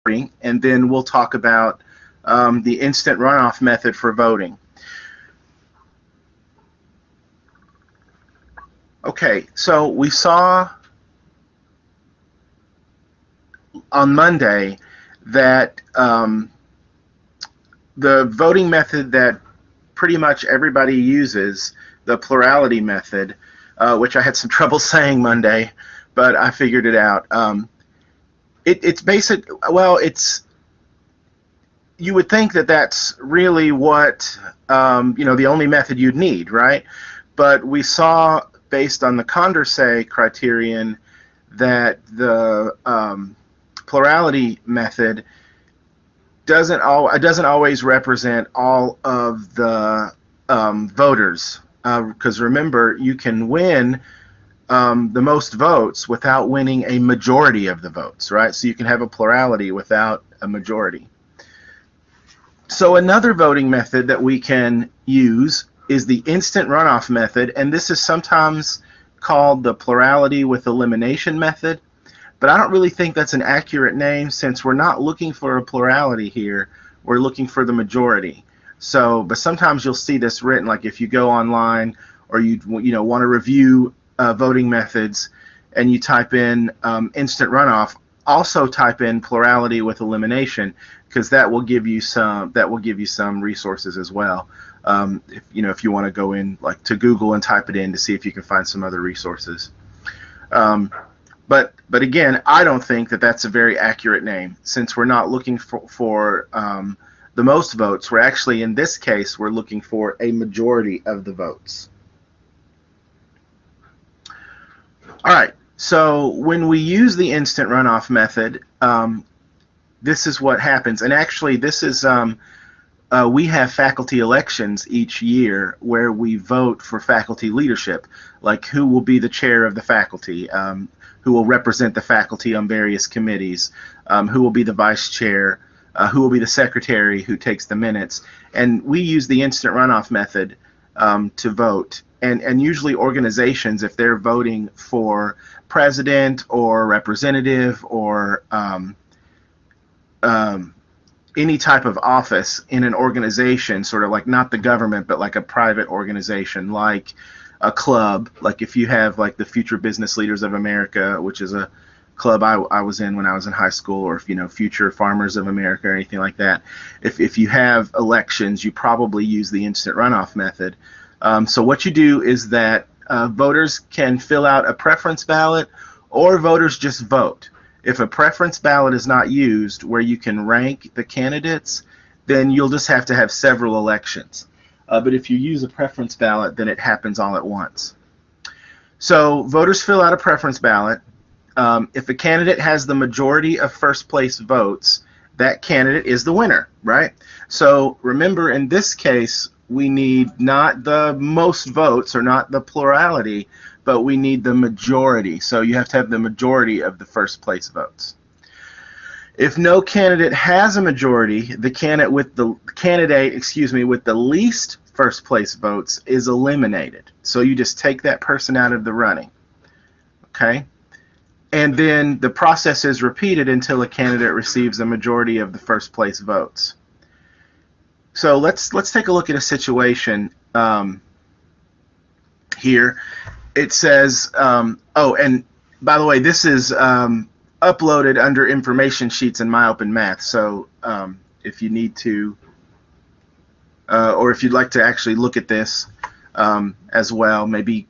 and then we'll talk about the instant runoff method for voting. Okay, so we saw on Monday that the voting method that pretty much everybody uses, the plurality method, which I had some trouble saying Monday, but I figured it out. It's basic. Well, you would think that that's really what the only method you'd need, right? But we saw, based on the Condorcet criterion, that the plurality method doesn't always represent all of the voters, because remember, you can win the most votes without winning a majority of the votes, right? So you can have a plurality without a majority. So another voting method that we can use is the instant runoff method, and this is sometimes called the plurality with elimination method, but I don't really think that's an accurate name, since we're not looking for a plurality here, we're looking for the majority. So, but sometimes you'll see this written, like if you go online or you want to review voting methods and you type in instant runoff, also type in plurality with elimination, because that will give you some resources as well. If you want to go in like to Google and type it in to see if you can find some other resources. But again, I don't think that that's a very accurate name, since we're not looking for the most votes. We're actually, in this case, we're looking for a majority of the votes. All right, so when we use the instant runoff method, this is what happens. And actually, this is we have faculty elections each year where we vote for faculty leadership, like who will be the chair of the faculty, who will represent the faculty on various committees, who will be the vice chair, who will be the secretary who takes the minutes. And we use the instant runoff method to vote. And usually organizations, if they're voting for president or representative or any type of office in an organization, sort of like not the government, but like a private organization, like a club, like if you have like the Future Business Leaders of America, which is a club I was in when I was in high school, or Future Farmers of America or anything like that. If you have elections, you probably use the instant runoff method. So what you do is that voters can fill out a preference ballot, or voters just vote. If a preference ballot is not used where you can rank the candidates, then you'll just have to have several elections. But if you use a preference ballot, then it happens all at once. So voters fill out a preference ballot. If a candidate has the majority of first place votes, that candidate is the winner, right? So remember, in this case, we need not the most votes or not the plurality, but we need the majority. So you have to have the majority of the first place votes. If no candidate has a majority, the candidate with the least first place votes is eliminated. So you just take that person out of the running. Okay? And then the process is repeated until a candidate receives a majority of the first place votes. So let's take a look at a situation here. It says, oh, and by the way, this is uploaded under information sheets in MyOpenMath. So if you need to, or if you'd like to actually look at this as well, maybe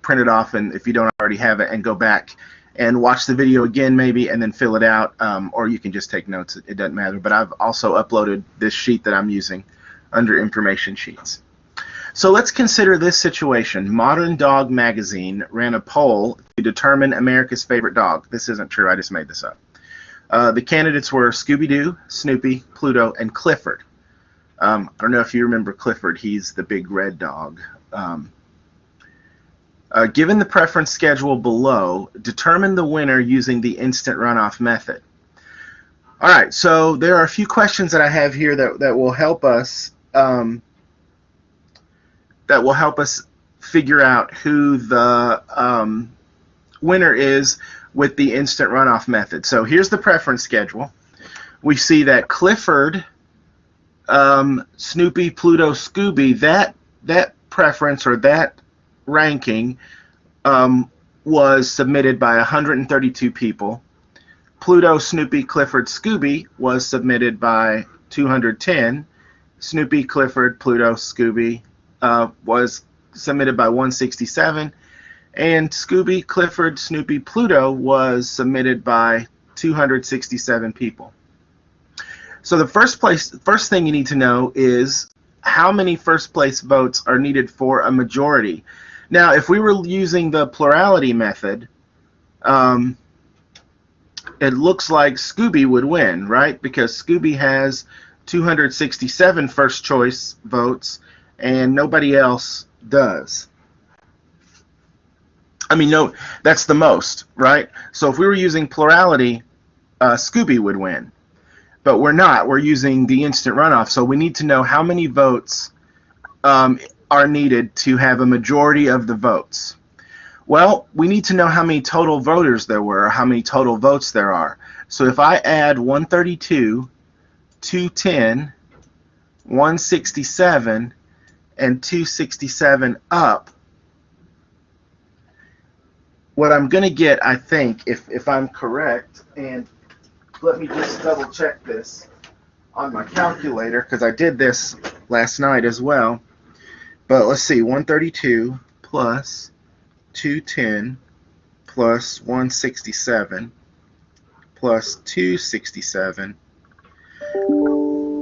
print it off, and if you don't already have it, and go back and watch the video again maybe, and then fill it out, or you can just take notes. It doesn't matter. But I've also uploaded this sheet that I'm using under information sheets. So let's consider this situation. Modern Dog Magazine ran a poll to determine America's favorite dog. This isn't true, I just made this up. The candidates were Scooby-Doo, Snoopy, Pluto, and Clifford. I don't know if you remember Clifford. He's the big red dog. Given the preference schedule below, determine the winner using the instant runoff method. All right, so there are a few questions that I have here that will help us figure out who the winner is with the instant runoff method. So here's the preference schedule. we see that Clifford, Snoopy, Pluto, Scooby, that preference or that ranking was submitted by 132 people. Pluto, Snoopy, Clifford, Scooby was submitted by 210. Snoopy, Clifford, Pluto, Scooby was submitted by 167. And Scooby, Clifford, Snoopy, Pluto was submitted by 267 people. So the first thing you need to know is how many first place votes are needed for a majority. Now, if we were using the plurality method, it looks like Scooby would win, right? Because Scooby has 267 first choice votes and nobody else does. I mean, no, that's the most, right? So if we were using plurality, Scooby would win. But we're not. We're using the instant runoff. So we need to know how many votes are needed to have a majority of the votes. Well, we need to know how many total voters there were, or how many total votes there are. So if I add 132, 210, 167, and 267 up, what I'm going to get, I think, if I'm correct, and let me just double check this on my calculator because I did this last night as well. But let's see, 132 plus 210 plus 167 plus 267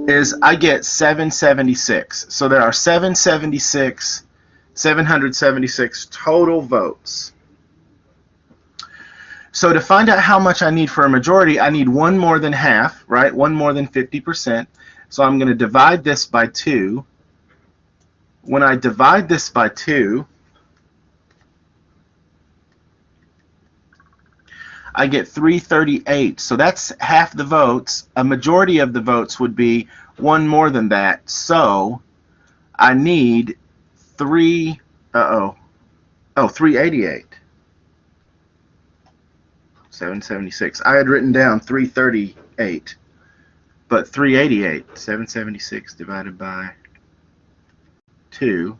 is I get 776. So there are 776 total votes. So to find out how much I need for a majority, I need one more than half, right? One more than 50%. So I'm going to divide this by 2. When I divide this by 2, I get 338. So that's half the votes. A majority of the votes would be one more than that. So I need 388. 776. I had written down 338, but 388. 776 divided by 2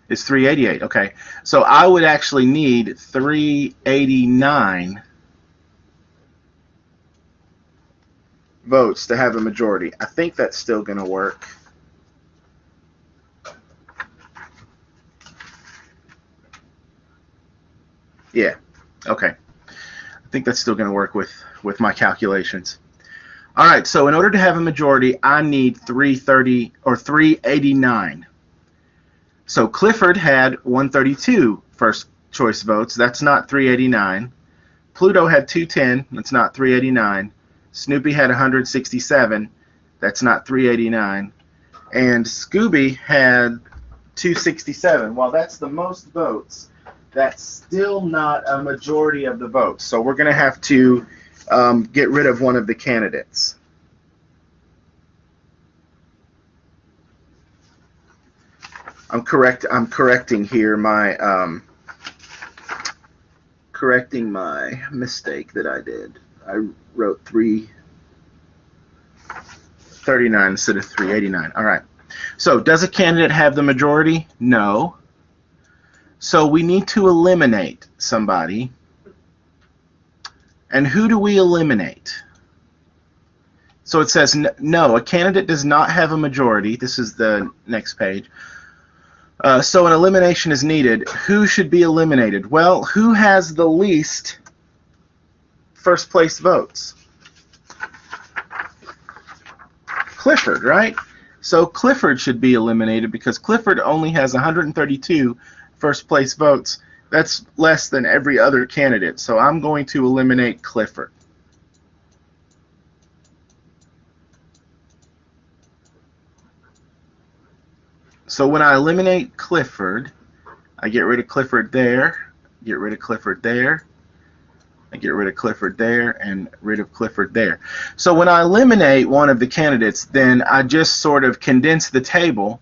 is 388. Okay, so I would actually need 389 votes to have a majority. I think that's still going to work. Yeah, okay. I think that's still going to work with my calculations. All right, so in order to have a majority, I need 389. So Clifford had 132 first choice votes. That's not 389. Pluto had 210. That's not 389. Snoopy had 167. That's not 389. And Scooby had 267. While that's the most votes, that's still not a majority of the votes. So we're going to have to get rid of one of the candidates. I'm correcting here my correcting my mistake that I did. I wrote 339 instead of 389. All right. So does a candidate have the majority? No. So we need to eliminate somebody. And who do we eliminate? So it says, no, a candidate does not have a majority. This is the next page. So an elimination is needed. Who should be eliminated? Well, who has the least first place votes? Clifford, right? So Clifford should be eliminated because Clifford only has 132 first place votes. That's less than every other candidate. So I'm going to eliminate Clifford. So when I eliminate Clifford, I get rid of Clifford there, get rid of Clifford there, I get rid of Clifford there, and rid of Clifford there. So when I eliminate one of the candidates, then I just sort of condense the table.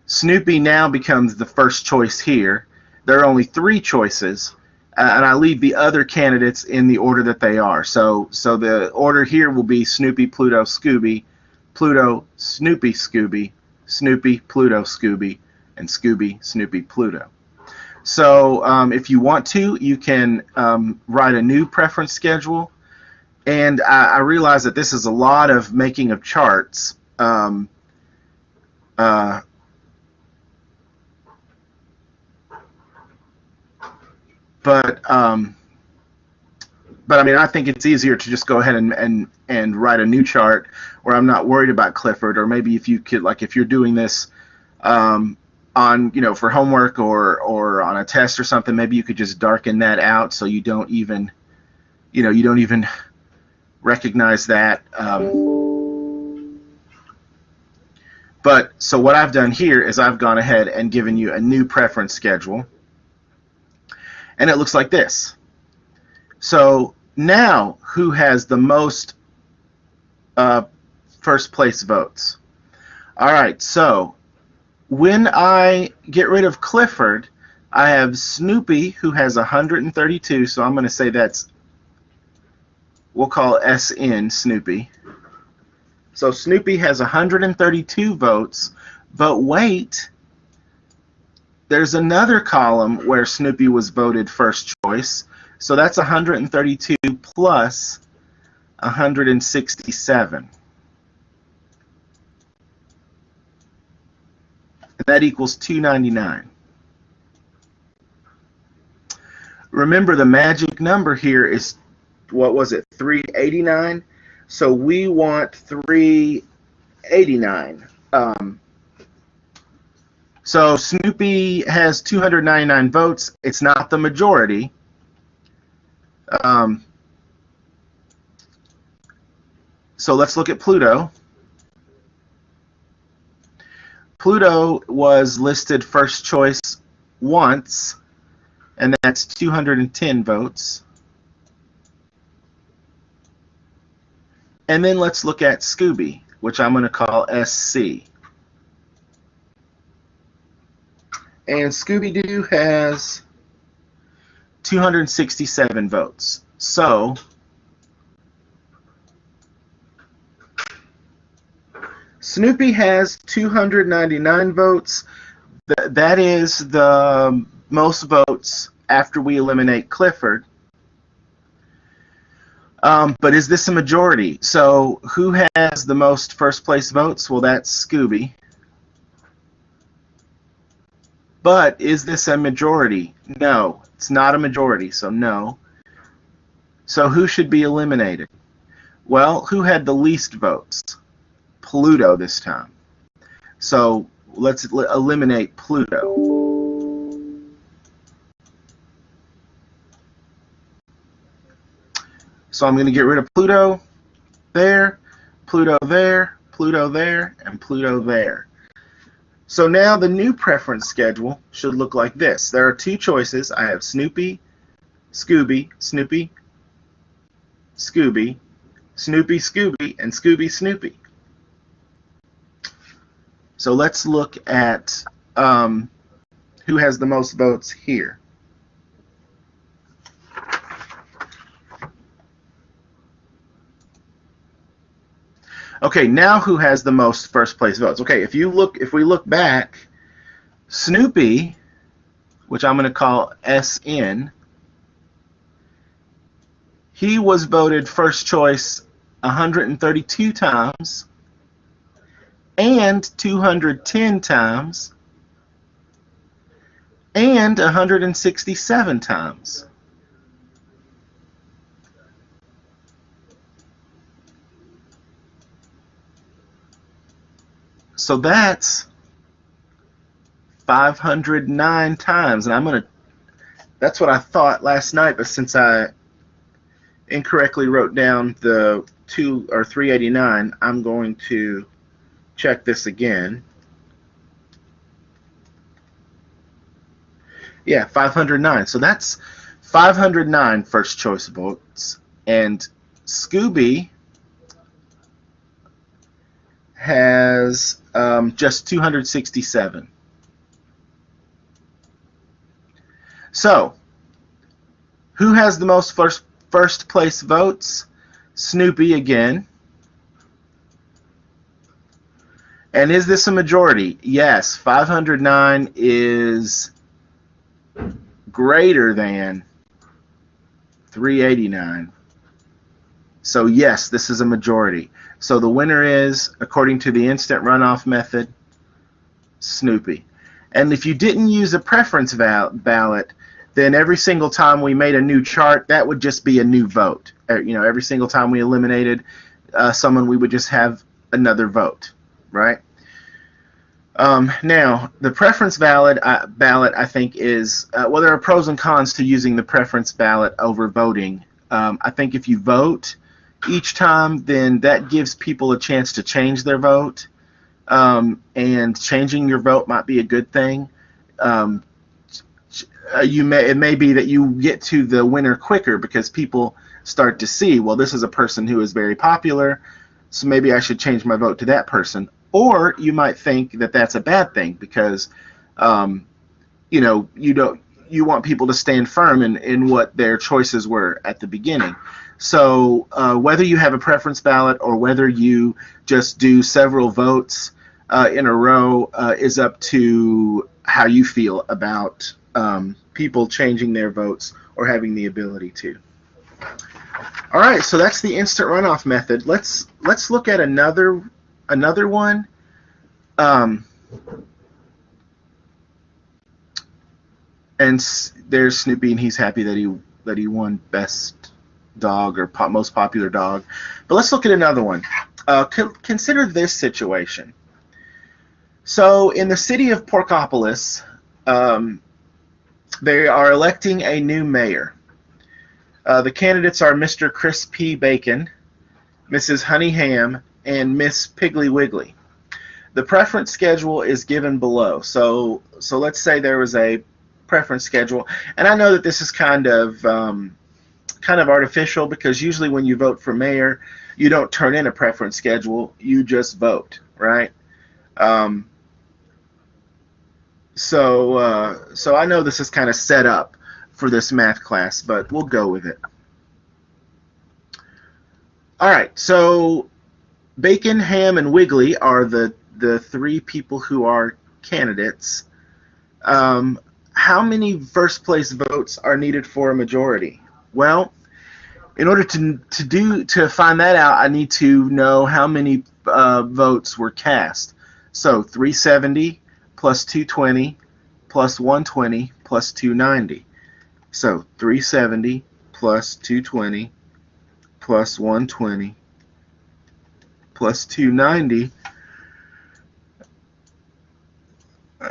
Snoopy now becomes the first choice here. There are only 3 choices and I leave the other candidates in the order that they are. So the order here will be Snoopy, Pluto, Scooby, Pluto, Snoopy, Scooby, Snoopy, Pluto, Scooby, and Scooby, Snoopy, Pluto. So if you want to, you can write a new preference schedule. And I realize that this is a lot of making of charts. But I mean, I think it's easier to just go ahead and write a new chart where I'm not worried about Clifford. Or maybe if you could, like, if you're doing this on, for homework or on a test or something, maybe you could just darken that out so you don't even, you don't even recognize that. But so what I've done here is I've gone ahead and given you a new preference schedule, and it looks like this. So now, who has the most first place votes? All right, so when I get rid of Clifford, I have Snoopy, who has 132, so I'm going to say we'll call SN Snoopy. So Snoopy has 132 votes, but wait, there's another column where Snoopy was voted first choice. So that's 132 plus 167. And that equals 299. Remember, the magic number here is, what was it, 389? So we want 389. So Snoopy has 299 votes. It's not the majority. So let's look at Pluto. Pluto was listed first choice once, and that's 210 votes. And then let's look at Scooby, which I'm going to call SC. And Scooby-Doo has 267 votes. So Snoopy has 299 votes. That is the most votes after we eliminate Clifford. But is this a majority? So who has the most first place votes? Well, that's Scooby. But is this a majority? No, it's not a majority, so no. So who should be eliminated? Well, who had the least votes? Pluto this time. So let's eliminate Pluto. So I'm going to get rid of Pluto there, Pluto there, Pluto there, and Pluto there. So now the new preference schedule should look like this. There are two choices. I have Snoopy, Scooby, Snoopy, Scooby, Snoopy, Scooby, and Scooby, Snoopy. So let's look at who has the most votes here. Okay, now who has the most first place votes? Okay, if we look back, Snoopy, which I'm going to call SN, he was voted first choice 132 times and 210 times and 167 times. So that's 509 times, and that's what I thought last night, but since I incorrectly wrote down the 389, I'm going to check this again. Yeah, 509. So that's 509 first choice votes, and Scooby has just 267. So Who has the most first place votes? Snoopy again. And is this a majority? Yes, 509 is greater than 389. So yes, this is a majority. So the winner is, according to the instant runoff method, Snoopy. And if you didn't use a preference ballot, then every single time we made a new chart, that would just be a new vote. Every single time we eliminated someone, we would just have another vote, right? Now, the preference ballot, I think, is, well, there are pros and cons to using the preference ballot over voting. I think if you vote each time, then that gives people a chance to change their vote, and changing your vote might be a good thing. It may be that you get to the winner quicker because people start to see, well, this is a person who is very popular, so maybe I should change my vote to that person. Or you might think that that's a bad thing because you want people to stand firm in what their choices were at the beginning. So whether you have a preference ballot or whether you just do several votes in a row is up to how you feel about people changing their votes or having the ability to. All right, so that's the instant runoff method. Let's look at another one. And there's Snoopy, and he's happy that he won best dog or most popular dog. But let's look at another one. Consider this situation. So in the city of Porkopolis, they are electing a new mayor. The candidates are Mr. Chris P. Bacon, Mrs. Honey Ham, and Miss Piggly Wiggly. The preference schedule is given below. So let's say there was a preference schedule, and I know that this is kind of artificial because usually when you vote for mayor, you don't turn in a preference schedule, you just vote, right? So I know this is kind of set up for this math class, but we'll go with it. All right, so Bacon, Ham, and Wiggly are the three people who are candidates. How many first place votes are needed for a majority? Well, in order to find that out, I need to know how many votes were cast. So 370 plus 220 plus 120 plus 290. So 370 plus 220 plus 120 plus 290.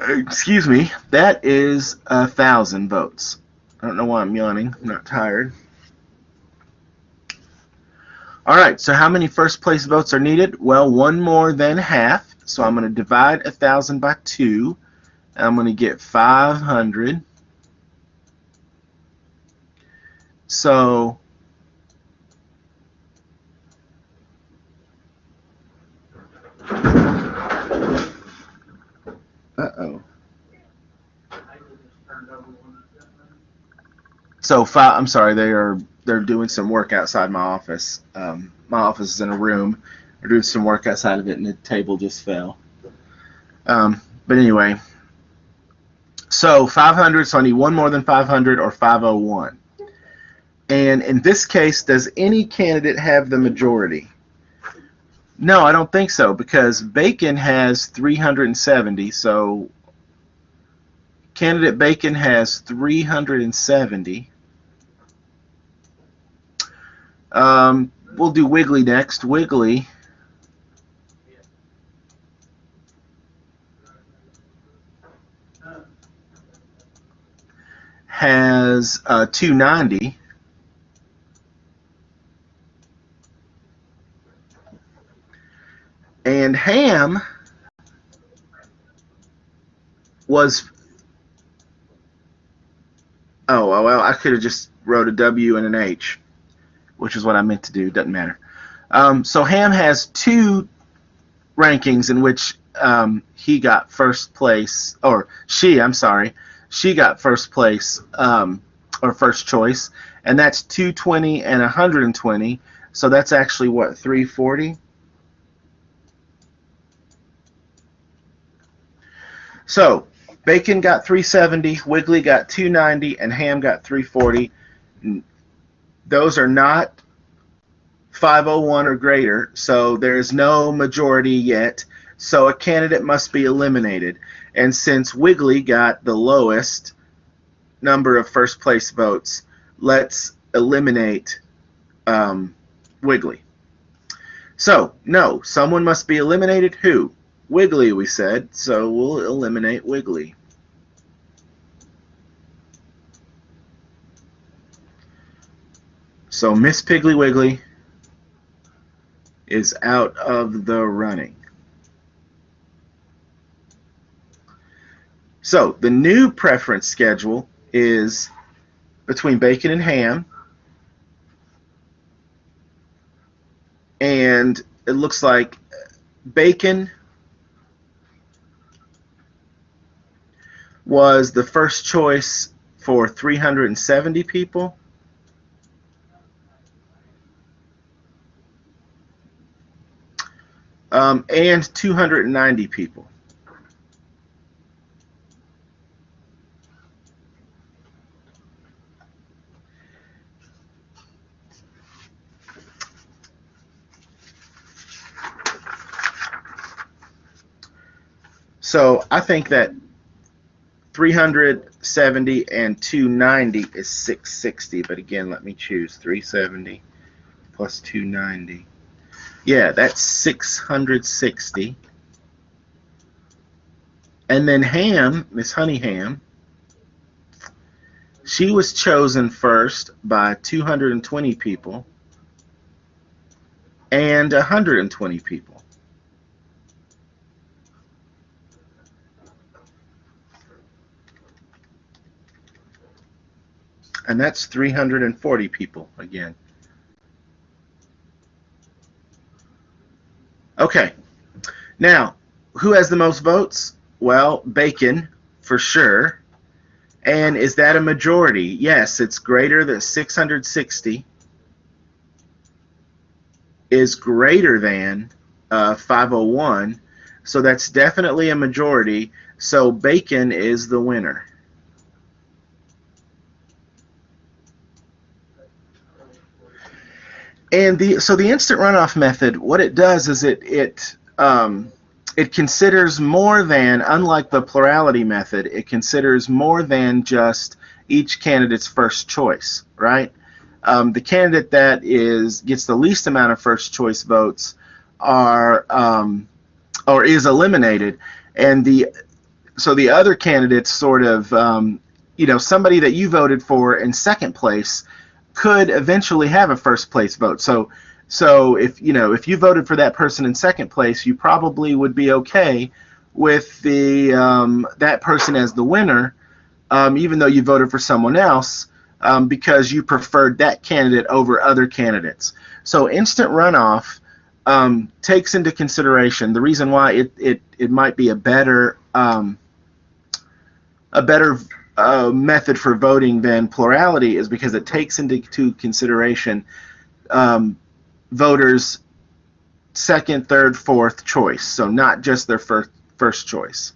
Excuse me, that is 1,000 votes. I don't know why I'm yawning. I'm not tired. All right, so how many first place votes are needed? Well, one more than half. So I'm going to divide 1,000 by 2. And I'm going to get 500. So uh-oh. So I'm sorry, they're doing some work outside my office. My office is in a room. They're doing some work outside of it, and the table just fell. But anyway, so 500. So I need one more than 500, or 501. And in this case, does any candidate have the majority? No, I don't think so, because Bacon has 370. So candidate Bacon has 370. We'll do Wiggly next. Wiggly has 290. And Ham was, oh, well, I could have just wrote a W and an H, which is what I meant to do. Doesn't matter. So Ham has 2 rankings in which he got first place, or she, I'm sorry, she got first place, or first choice, and that's 220 and 120. So that's actually what, 340? So Bacon got 370, Wiggly got 290, and Ham got 340. Those are not 501 or greater, so there's no majority yet. So a candidate must be eliminated. And since Wiggly got the lowest number of first place votes, let's eliminate Wiggly. So, no, someone must be eliminated. Who? Wiggly, we said, so we'll eliminate Wiggly. So Miss Piggly Wiggly is out of the running. So the new preference schedule is between Bacon and Ham, and it looks like Bacon was the first choice for 370 people. And 290 people. So I think that 370 and 290 is 660, but again, let me choose 370 plus 290. Yeah, that's 660. And then Ham, Miss Honey Ham, she was chosen first by 220 people and 120 people. And that's 340 people again. Okay, now, who has the most votes? Well, Bacon, for sure. And is that a majority? Yes, it's greater than 660 is greater than 501. So that's definitely a majority. So Bacon is the winner. And so the instant runoff method, what it does is it considers more than, unlike the plurality method, it considers more than just each candidate's first choice, right? The candidate that gets the least amount of first choice votes is eliminated, and so the other candidates sort of somebody that you voted for in second place could eventually have a first place vote. So if you voted for that person in second place, you probably would be okay with that person as the winner, even though you voted for someone else, because you preferred that candidate over other candidates. So instant runoff takes into consideration the reason why it might be a better method for voting than plurality is because it takes into consideration voters' second, third, fourth choice, so not just their first choice.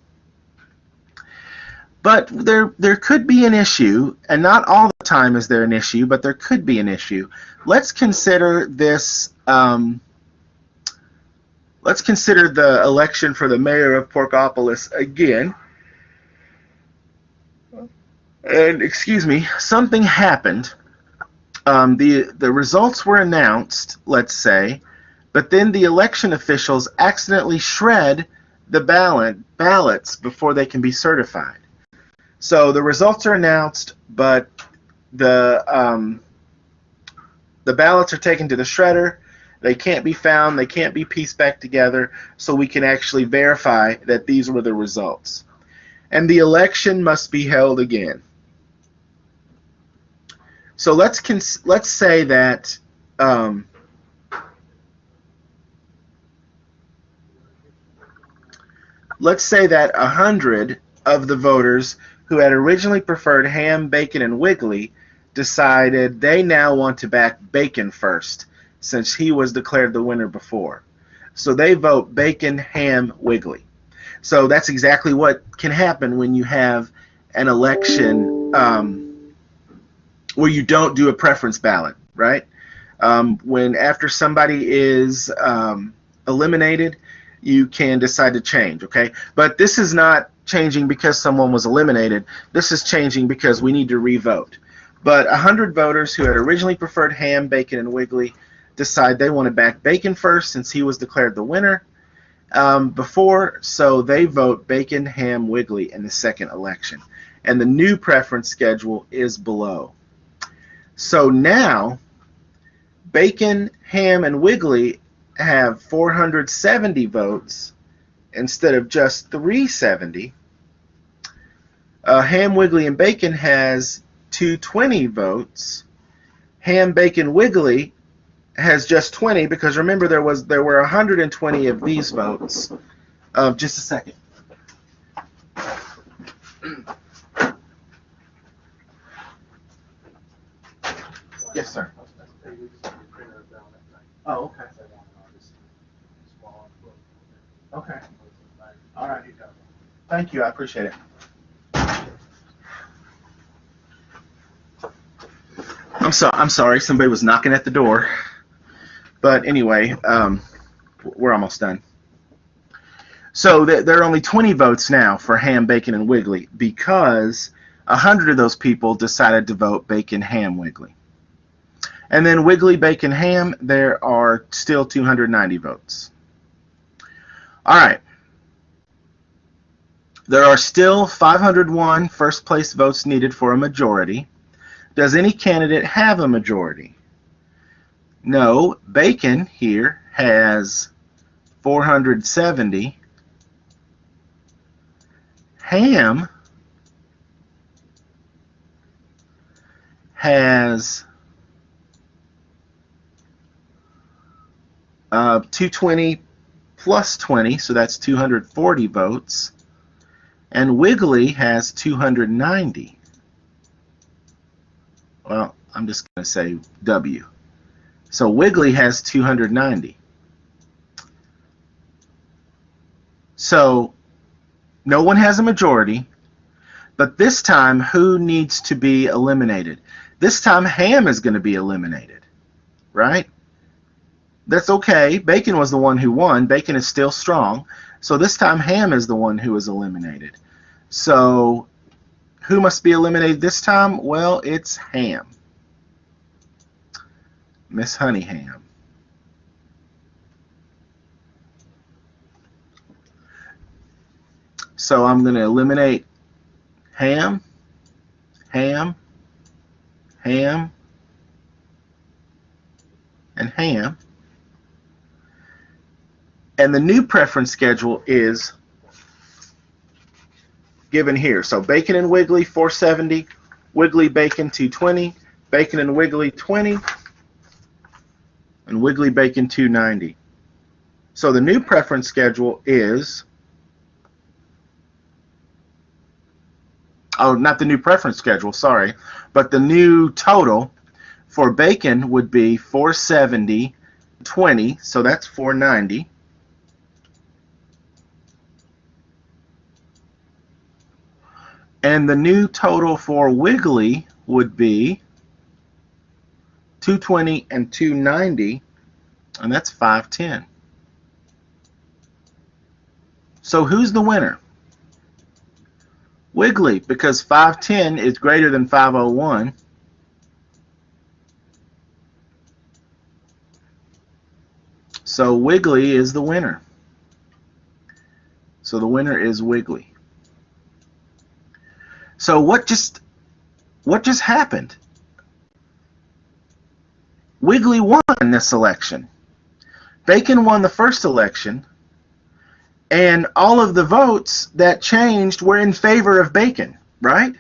But there could be an issue, and not all the time is there an issue, but there could be an issue. Let's consider this. Let's consider the election for the mayor of Porkopolis again. And excuse me, something happened. The results were announced, let's say, but then the election officials accidentally shred the ballots before they can be certified. So the results are announced, but the ballots are taken to the shredder. They can't be found. They can't be pieced back together, so we can actually verify that these were the results. And the election must be held again. So let's say that let's say that 100 of the voters who had originally preferred Ham, Bacon, and Wiggly decided they now want to back Bacon first, since he was declared the winner before. So they vote Bacon, Ham, Wiggly. So that's exactly what can happen when you have an election where you don't do a preference ballot, right? When after somebody is eliminated, you can decide to change, okay? But this is not changing because someone was eliminated. This is changing because we need to re-vote. But 100 voters who had originally preferred Ham, Bacon, and Wiggly decide they want to back Bacon first since he was declared the winner before, so they vote Bacon, Ham, Wiggly in the second election. And the new preference schedule is below. So now, Bacon, Ham, and Wiggly have 470 votes instead of just 370. Ham, Wiggly, and Bacon has 220 votes. Ham, Bacon, Wiggly has just 20, because remember there were 120 of these votes. Just a second. Yes, sir. Oh, okay. Okay. All right. Thank you. I appreciate it. I'm sorry. Somebody was knocking at the door. But anyway, we're almost done. So there are only 20 votes now for Ham, Bacon, and Wiggly because 100 of those people decided to vote Bacon, Ham, Wiggly. And then Wiggly, Bacon, Ham, there are still 290 votes. All right. There are still 501 first place votes needed for a majority. Does any candidate have a majority? No. Bacon here has 470. Ham has 220 plus 20, so that's 240 votes. And Wiggly has 290. Well, I'm just going to say W. So Wiggly has 290. So no one has a majority, but this time who needs to be eliminated? This time Ham is going to be eliminated, right? That's okay. Bacon was the one who won. Bacon is still strong. So this time Ham is the one who is eliminated. So who must be eliminated this time? Well, it's Ham. Miss Honeyham. So I'm going to eliminate Ham, Ham, Ham, and Ham. And the new preference schedule is given here. So Bacon and Wiggly 470, Wiggly, Bacon 220, Bacon and Wiggly 20, and Wiggly, Bacon 290. So the new preference schedule is, oh, not the new preference schedule, sorry, but the new total for Bacon would be 470, 20, so that's 490. And the new total for Wiggly would be 220 and 290, and that's 510. So who's the winner? Wiggly, because 510 is greater than 501. So Wiggly is the winner. So the winner is Wiggly. So what just happened? Wiggly won this election. Bacon won the first election, and all of the votes that changed were in favor of Bacon, right?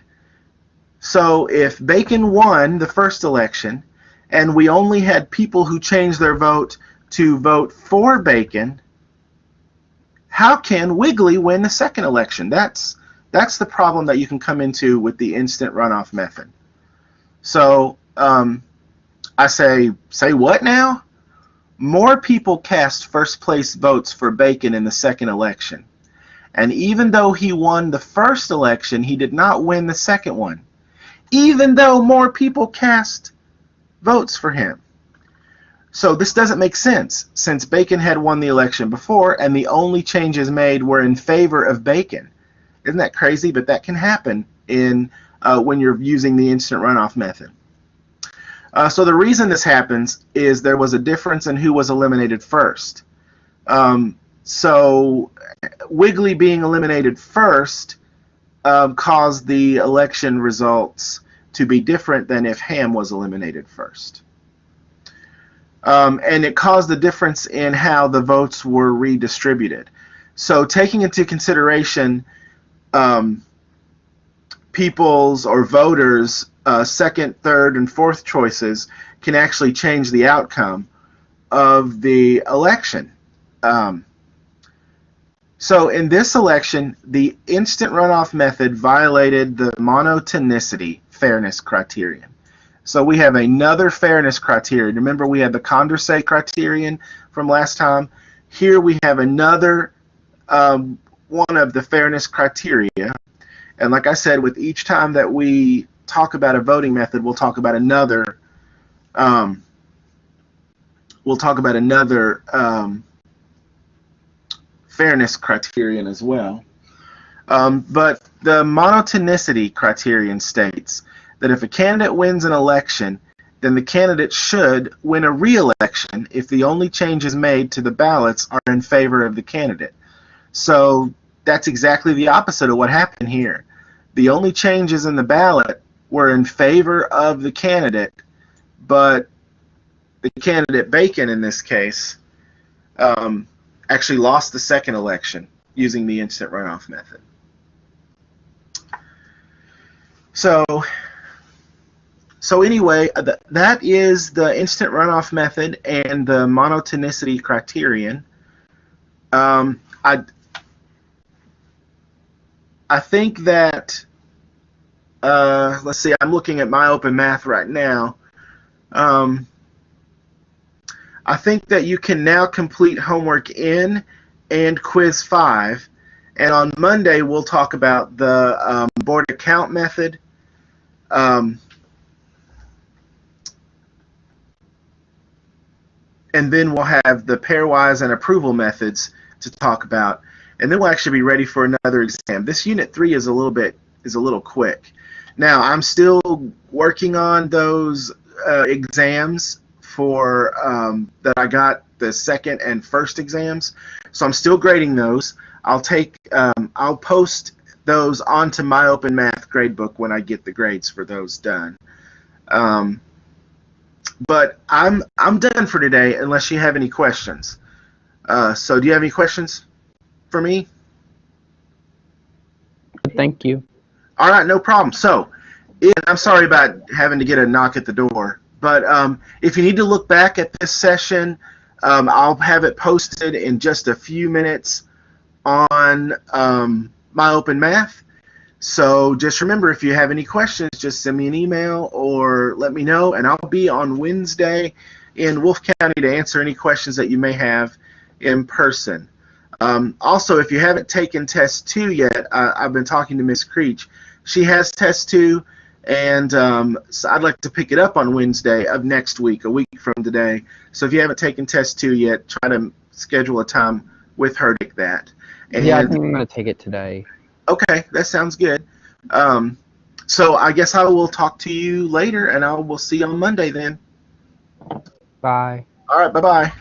So if Bacon won the first election, and we only had people who changed their vote to vote for Bacon, how can Wiggly win the second election? That's the problem that you can come into with the instant runoff method. So I say what now? More people cast first place votes for Bacon in the second election. And even though he won the first election, he did not win the second one, even though more people cast votes for him. So this doesn't make sense, since Bacon had won the election before, and the only changes made were in favor of Bacon. Isn't that crazy? But that can happen when you're using the instant runoff method. So the reason this happens is there was a difference in who was eliminated first. So Wiggly being eliminated first caused the election results to be different than if Ham was eliminated first. And it caused a difference in how the votes were redistributed. So taking into consideration people's or voters' second, third, and fourth choices can actually change the outcome of the election. So in this election, the instant runoff method violated the monotonicity fairness criterion. So we have another fairness criterion. Remember, we had the Condorcet criterion from last time. Here we have another one of the fairness criteria. And like I said, with each time that we talk about a voting method, we'll talk about another. Fairness criterion as well. But the monotonicity criterion states that if a candidate wins an election, then the candidate should win a re-election if the only changes made to the ballots are in favor of the candidate. So that's exactly the opposite of what happened here. The only changes in the ballot were in favor of the candidate, but the candidate Bacon in this case actually lost the second election using the instant runoff method. So anyway, that is the instant runoff method and the monotonicity criterion. I think that, let's see, I'm looking at my open math right now. I think that you can now complete homework N and quiz 5. And on Monday, we'll talk about the board account method. And then we'll have the pairwise and approval methods to talk about. And then we'll actually be ready for another exam. This Unit 3 is a little quick. Now, I'm still working on those exams for that I got the second and first exams. So I'm still grading those. I'll post those onto my Open Math gradebook when I get the grades for those done. But I'm done for today unless you have any questions. So do you have any questions for me? Thank you. All right, no problem. So, Ian, I'm sorry about having to get a knock at the door, but if you need to look back at this session, I'll have it posted in just a few minutes on my Open Math. So just remember, if you have any questions, just send me an email or let me know, and I'll be on Wednesday in Wolfe County to answer any questions that you may have in person. Also, if you haven't taken Test 2 yet, I've been talking to Miss Creech. She has Test 2, and so I'd like to pick it up on Wednesday of next week, a week from today. So if you haven't taken Test 2 yet, try to schedule a time with her to take that. And Yeah, I think I'm going to take it today. Okay, that sounds good. So I guess I will talk to you later, and we'll see you on Monday then. Bye. All right, bye-bye.